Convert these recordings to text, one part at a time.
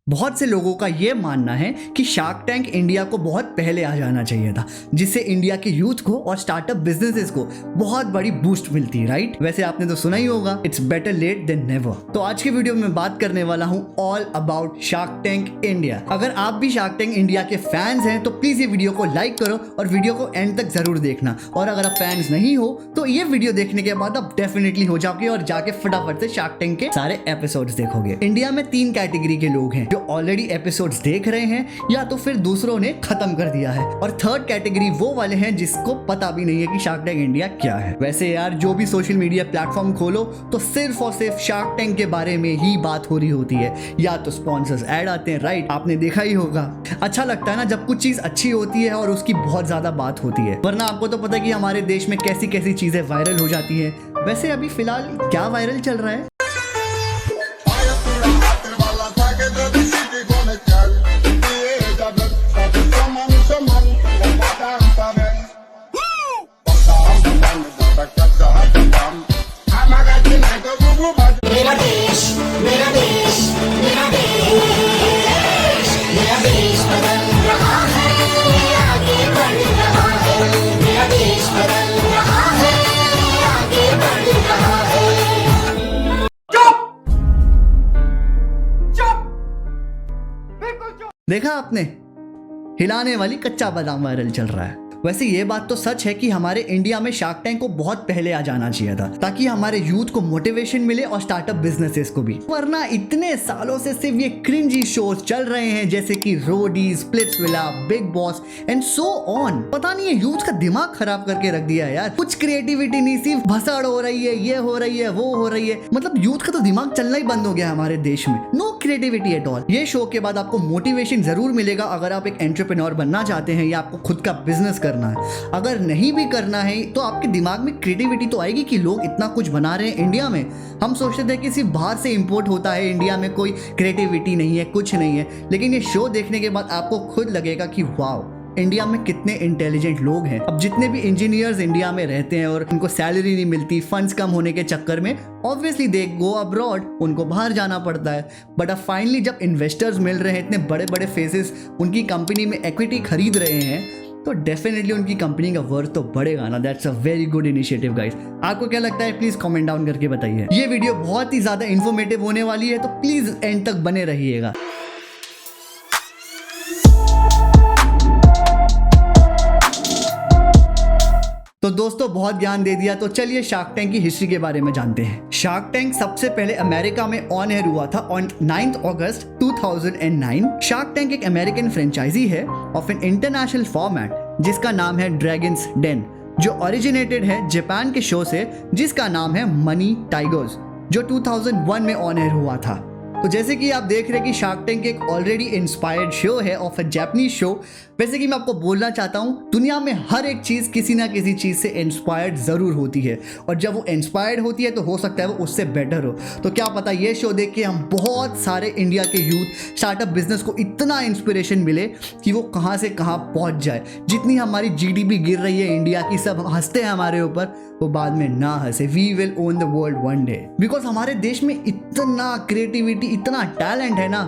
बहुत से लोगों का ये मानना है कि शार्क टैंक इंडिया को बहुत पहले आ जाना चाहिए था, जिससे इंडिया के यूथ को और स्टार्टअप बिजनेसेस को बहुत बड़ी बूस्ट मिलती है, राइट? वैसे आपने तो सुना ही होगा, it's better late than never. तो आज की वीडियो में बात करने वाला हूँ all about Shark Tank India. अगर आप भी शार्क टैंक इंडिया के फैंस हैं तो प्लीज ये वीडियो को लाइक करो और वीडियो को एंड तक जरूर देखना। और अगर आप फैंस नहीं हो तो ये वीडियो देखने के बाद आप डेफिनेटली हो जाओगे और जाके फटाफट से शार्क टैंक के सारे एपिसोड्स देखोगे। इंडिया में 3 कैटेगरी के लोग हैं, जो ऑलरेडी एपिसोड्स देख रहे हैं या तो फिर दूसरों ने खत्म कर दिया है, और थर्ड कैटेगरी वो वाले हैं जिसको पता भी नहीं है कि शार्क टैंक इंडिया क्या है। वैसे यार जो भी सोशल मीडिया प्लेटफॉर्म खोलो तो सिर्फ और सिर्फ शार्क टैंक के बारे में ही बात हो रही होती है, या तो स्पॉन्सर्स ऐड आते हैं, राइट? आपने देखा ही होगा। अच्छा लगता है ना जब कुछ चीज अच्छी होती है और उसकी बहुत ज्यादा बात होती है, वरना आपको तो पता है कि हमारे देश में कैसी कैसी चीजें वायरल हो जाती है। वैसे अभी फिलहाल क्या वायरल चल रहा है? मेरा देश मेरा देश मेरा देश मेरा देश बदल रहा है, आगे बढ़ रहा है। मेरा देश बदल रहा है, आगे बढ़ रहा है। चुप चुप बिल्कुल चुप। देखा आपने, हिलाने वाली कच्चा बादाम वायरल चल रहा है। वैसे ये बात तो सच है कि हमारे इंडिया में शार्क टैंक को बहुत पहले आ जाना चाहिए था, ताकि हमारे यूथ को मोटिवेशन मिले और स्टार्टअप बिजनेसेस को भी। वरना इतने सालों से सिर्फ ये क्रिंजी शोज चल रहे हैं, जैसे कि Roadies, Splitsvilla, Bigg Boss and so on. पता नहीं है यूथ का दिमाग खराब करके रख दिया है यार। कुछ क्रिएटिविटी नहीं, सिर्फ भसड़ हो रही है, ये हो रही है, वो हो रही है। मतलब यूथ का तो दिमाग चलना ही बंद हो गया हमारे देश में। No creativity at all. ये शो के बाद आपको मोटिवेशन जरूर मिलेगा अगर आप एक एंटरप्रेन्योर बनना चाहते हैं या आपको खुद का बिजनेस करना है। अगर नहीं भी करना है तो आपके दिमाग में क्रिएटिविटी तो आएगी कि लोग इतना कुछ बना रहे हैं इंडिया में। हम सोचते थे कि सिर्फ बाहर से इंपोर्ट होता है, इंडिया में कोई क्रिएटिविटी नहीं है, कुछ नहीं है। लेकिन ये शो देखने के बाद आपको खुद लगेगा कि वाओ, इंडिया में कितने इंटेलिजेंट लोग हैं। अब जितने भी इंजीनियर्स इंडिया में रहते हैं और उनको सैलरी नहीं मिलती, फंड्स कम होने के चक्कर में ऑब्वियसली दे गो अब्रॉड, उनको बाहर जाना पड़ता है। बट अब फाइनली जब इन्वेस्टर्स मिल रहे हैं, इतने बड़े बड़े फेसेस उनकी कंपनी में इक्विटी खरीद रहे हैं, तो डेफिनेटली उनकी कंपनी का वर्थ तो बढ़ेगा ना। That's a very good initiative guys. आपको क्या लगता है प्लीज कमेंट डाउन करके बताइए। ये वीडियो बहुत ही ज्यादा इन्फॉर्मेटिव होने वाली है, तो प्लीज एंड तक बने रहिएगा। तो दोस्तों बहुत ज्ञान दे दिया, तो चलिए शार्क टैंक की हिस्ट्री के बारे में जानते हैं। शार्क टैंक सबसे पहले अमेरिका में ऑन एयर हुआ था ऑन 9 अगस्त 2009। शार्क टैंक एक अमेरिकन फ्रेंचाइजी है ऑफ एन इंटरनेशनल फॉर्मेट जिसका नाम है ड्रैगन्स डेन, जो ओरिजिनेटेड है जापान के शो से जिसका नाम है मनी टाइगर्स, जो 2001 में ऑन एयर हुआ था। तो जैसे कि आप देख रहे हैं कि शार्क टैंक एक ऑलरेडी इंस्पायर्ड शो है ऑफ अ जापानीज शो। वैसे कि मैं आपको बोलना चाहता हूँ, दुनिया में हर एक चीज़ किसी ना किसी चीज़ से इंस्पायर्ड ज़रूर होती है, और जब वो इंस्पायर्ड होती है तो हो सकता है वो उससे बेटर हो। तो क्या पता ये शो देख के हम बहुत सारे इंडिया के यूथ स्टार्टअप बिजनेस को इतना इंस्पिरेशन मिले कि वो कहाँ से कहाँ पहुँच जाए। जितनी हमारी GDP गिर रही है इंडिया की, सब हंसते हैं हमारे ऊपर, वो बाद में ना हंसे। We will own the world one day, because हमारे देश में इतना क्रिएटिविटी, इतना टैलेंट है ना,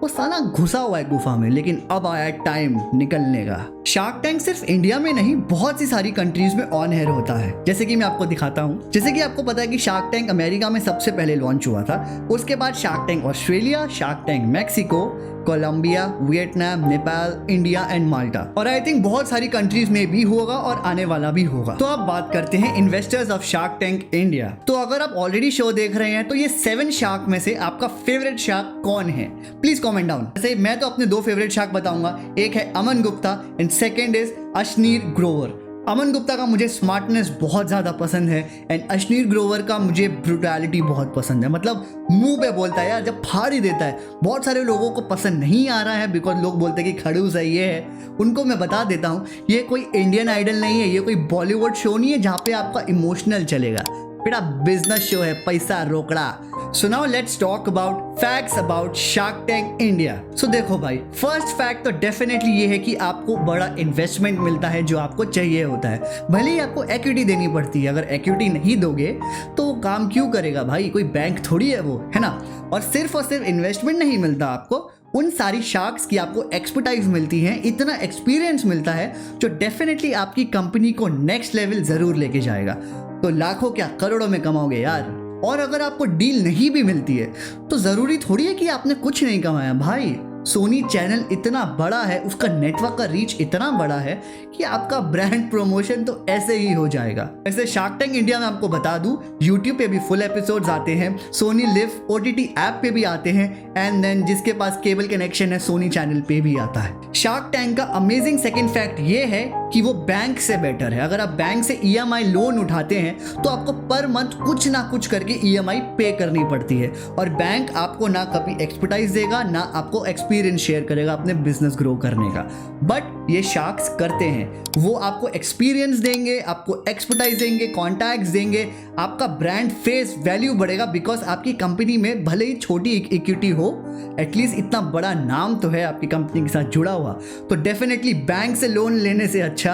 वो साला घुसा हुआ है गुफा में। लेकिन अब आया टाइम निकलने का। शार्क टैंक सिर्फ इंडिया में नहीं, बहुत सी सारी कंट्रीज में ऑन एयर होता है। जैसे कि मैं आपको दिखाता हूँ। जैसे कि आपको पता है कि शार्क टैंक अमेरिका में सबसे पहले लॉन्च हुआ था, उसके बाद Shark Tank Australia, Shark Tank Mexico, Colombia, Vietnam, Nepal, India and Malta, और आई थिंक बहुत सारी कंट्रीज में भी होगा और आने वाला भी होगा। तो अब बात करते हैं investors of shark Tank India. तो अगर आप ऑलरेडी शो देख रहे हैं तो ये 7 शार्क में से आपका फेवरेट शार्क कौन है? Please comment down. जैसे मैं तो अपने 2 फेवरेट शार्क बताऊंगा। एक है Aman Gupta and second is Ashneer Grover. Aman Gupta का मुझे स्मार्टनेस बहुत ज़्यादा पसंद है एंड अश्नीर ग्रोवर का मुझे ब्रूटैलिटी बहुत पसंद है। मतलब मुंह पे बोलता है यार, जब फाड़ ही देता है। बहुत सारे लोगों को पसंद नहीं आ रहा है बिकॉज लोग बोलते हैं कि खड़ूस है, ये है। उनको मैं बता देता हूँ, ये कोई इंडियन आइडल नहीं है, ये कोई बॉलीवुड शो नहीं है जहाँ पे आपका इमोशनल चलेगा। बेटा बिजनेस शो है, पैसा रोकड़ा। So now let's talk about facts about Shark Tank India. So देखो भाई, फर्स्ट फैक्ट तो डेफिनेटली ये है कि आपको बड़ा इन्वेस्टमेंट मिलता है जो आपको चाहिए होता है। भले ही आपको इक्विटी देनी पड़ती है, अगर इक्विटी नहीं दोगे तो वो काम क्यों करेगा भाई? कोई बैंक थोड़ी है वो, है ना। और सिर्फ इन्वेस्टमेंट नहीं मिलता आपको, उन सारी शार्क्स की आपको एक्सपर्टाइज मिलती है, इतना एक्सपीरियंस मिलता है जो डेफिनेटली आपकी कंपनी को नेक्स्ट लेवल जरूर लेके जाएगा। तो लाखों क्या करोड़ों में कमाओगे यार। और अगर आपको डील नहीं भी मिलती है तो जरूरी थोड़ी है कि आपने कुछ नहीं कमाया भाई। सोनी चैनल इतना बड़ा है, उसका नेटवर्क का रीच इतना बड़ा है कि आपका ब्रांड प्रमोशन तो ऐसे ही हो जाएगा। ऐसे शार्क टैंक इंडिया में आपको बता दूं, यूट्यूब पे भी फुल एपिसोड्स आते हैं, सोनी लिव ओटीटी ऐप पे भी आते हैं, एंड देन जिसके पास केबल कनेक्शन है सोनी चैनल पे भी आता है। शार्क टैंक का अमेजिंग सेकंड फैक्ट ये है कि वो बैंक से बेटर है। अगर आप बैंक से EMI लोन उठाते हैं तो आपको पर मंथ कुछ ना कुछ करके EMI पे करनी पड़ती है, और बैंक आपको ना कभी एक्सपर्टाइज देगा ना आपको एक्सपीरियंस शेयर करेगा अपने बिजनेस ग्रो करने का। बट ये शार्क्स करते हैं, वो आपको एक्सपीरियंस देंगे, आपको एक्सपर्टाइज देंगे, कॉन्टैक्ट्स देंगे, आपका ब्रांड फेस वैल्यू बढ़ेगा बिकॉज आपकी कंपनी में भले ही छोटी इक्विटी हो, एटलीस्ट इतना बड़ा नाम तो है आपकी कंपनी के साथ जुड़ा हुआ। तो डेफिनेटली बैंक से लोन लेने से अच्छा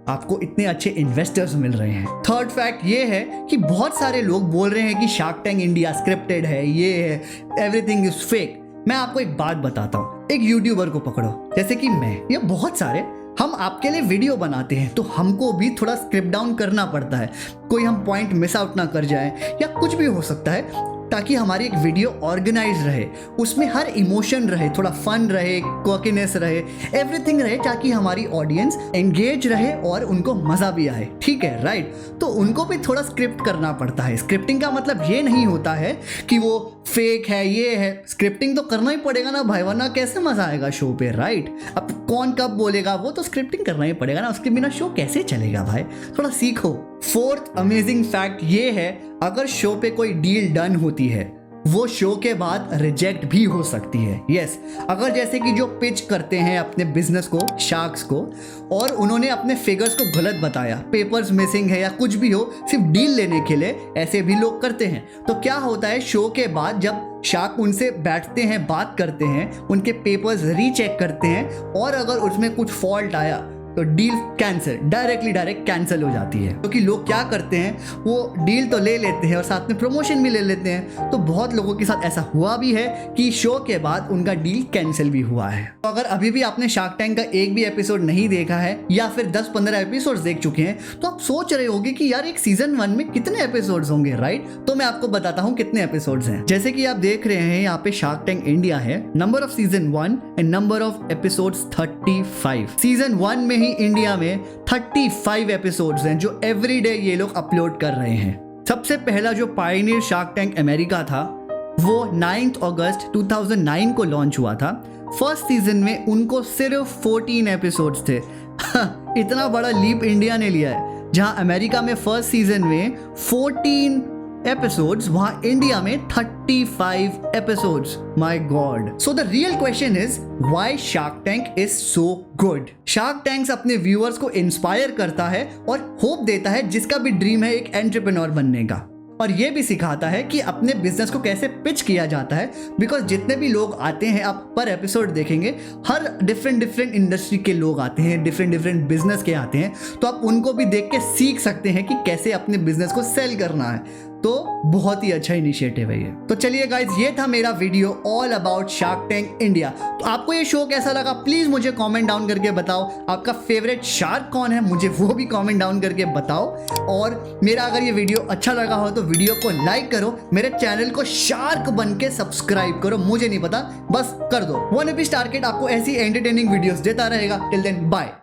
आपको इतने अच्छे इन्वेस्टर्स मिल रहे हैं। थर्ड फैक्ट ये है कि बहुत सारे लोग बोल रहे हैं कि शार्क टैंक इंडिया स्क्रिप्टेड है, ये है, एवरीथिंग इज फेक। मैं आपको एक बात बताता हूँ, एक यूट्यूबर को पकड़ो जैसे कि मैं या बहुत सारे, हम आपके लिए वीडियो बनाते हैं तो हमको भी थोड़ा स्क्रिप्ट डाउन करना पड़ता है, कोई हम पॉइंट मिस आउट ना कर जाए या कुछ भी हो सकता है, ताकि हमारी एक वीडियो ऑर्गेनाइज रहे, उसमें हर इमोशन रहे, थोड़ा फन रहे, क्वर्कीनेस रहे, एवरीथिंग रहे, ताकि हमारी ऑडियंस एंगेज रहे और उनको मजा भी आए। ठीक है, राइट। तो उनको भी थोड़ा स्क्रिप्ट करना पड़ता है। स्क्रिप्टिंग का मतलब ये नहीं होता है कि वो फेक है, ये है, स्क्रिप्टिंग तो करना ही पड़ेगा ना भाई, वरना कैसे मजा आएगा शो पे, राइट। अब कौन कब बोलेगा वो तो स्क्रिप्टिंग करना ही पड़ेगा ना, उसके बिना शो कैसे चलेगा भाई, थोड़ा सीखो। फोर्थ अमेजिंग फैक्ट ये है, अगर शो पे कोई डील डन होती है वो शो के बाद रिजेक्ट भी हो सकती है। यस, अगर जैसे कि जो पिच करते हैं अपने बिजनेस को शार्क्स को और उन्होंने अपने फिगर्स को गलत बताया, पेपर्स मिसिंग है या कुछ भी हो, सिर्फ डील लेने के लिए, ऐसे भी लोग करते हैं। तो क्या होता है, शो के बाद जब शार्क उनसे बैठते हैं, बात करते हैं, उनके पेपर्स रीचेक करते हैं और अगर उसमें कुछ फॉल्ट आया तो डील कैंसिल, डायरेक्ट कैंसिल हो जाती है। क्योंकि लोग क्या करते हैं, वो डील तो ले लेते हैं और साथ में प्रमोशन भी ले लेते हैं। तो बहुत लोगों के साथ ऐसा हुआ भी है कि शो के बाद उनका डील कैंसिल भी हुआ है। तो अगर अभी भी आपने शार्क टैंक का एक भी एपिसोड नहीं देखा है या फिर 10-15 एपिसोड्स देख चुके हैं तो आप सोच रहे होंगे कि यार एक सीजन 1 में कितने एपिसोड्स होंगे, राइट। तो मैं आपको बताता हूँ कितने एपिसोड्स हैं। जैसे कि आप देख रहे हैं यहाँ पे शार्क टैंक इंडिया है, number off season 1 and number of episodes 35। Season 1 में ही इंडिया में 35 एपिसोड्स हैं जो एवरीडे ये लोग अपलोड कर रहे हैं। सबसे पहला जो पायनियर शार्क टैंक अमेरिका था वो 9 अगस्त 2009 को लॉन्च हुआ था। फर्स्ट सीजन में उनको सिर्फ 14 एपिसोड्स थे। इतना बड़ा लीप इंडिया ने लिया है, जहां अमेरिका में फर्स्ट सीजन में 14 एपिसोड्स, वहां इंडिया में 35 episodes. My God. So the real question is why shark tank is so good. Shark tanks अपने व्यूअर्स को इंस्पायर करता है और होप देता है जिसका भी ड्रीम है एक एंटरप्रेन्योर बनने का, और ये भी सिखाता है कि अपने बिजनेस को कैसे पिच किया जाता है। बिकॉज जितने भी लोग आते हैं, आप पर एपिसोड देखेंगे, हर डिफरेंट इंडस्ट्री के लोग आते हैं, डिफरेंट बिजनेस के आते हैं, तो आप उनको भी देख के सीख सकते हैं कि कैसे अपने बिजनेस को सेल करना है। तो बहुत ही अच्छा इनिशिएटिव है ये। तो चलिए गाइज, ये था मेरा video all about Shark Tank India. तो आपको ये शो कैसा लगा प्लीज मुझे कमेंट डाउन करके बताओ। आपका फेवरेट शार्क कौन है, मुझे वो भी कमेंट डाउन करके बताओ। और मेरा अगर ये वीडियो अच्छा लगा हो तो वीडियो को लाइक करो, मेरे चैनल को शार्क बन के सब्सक्राइब करो, मुझे नहीं पता, बस कर दो। 1 रुपीज टारगेट आपको ऐसी एंटरटेनिंग वीडियोस देता रहेगा। Till then bye.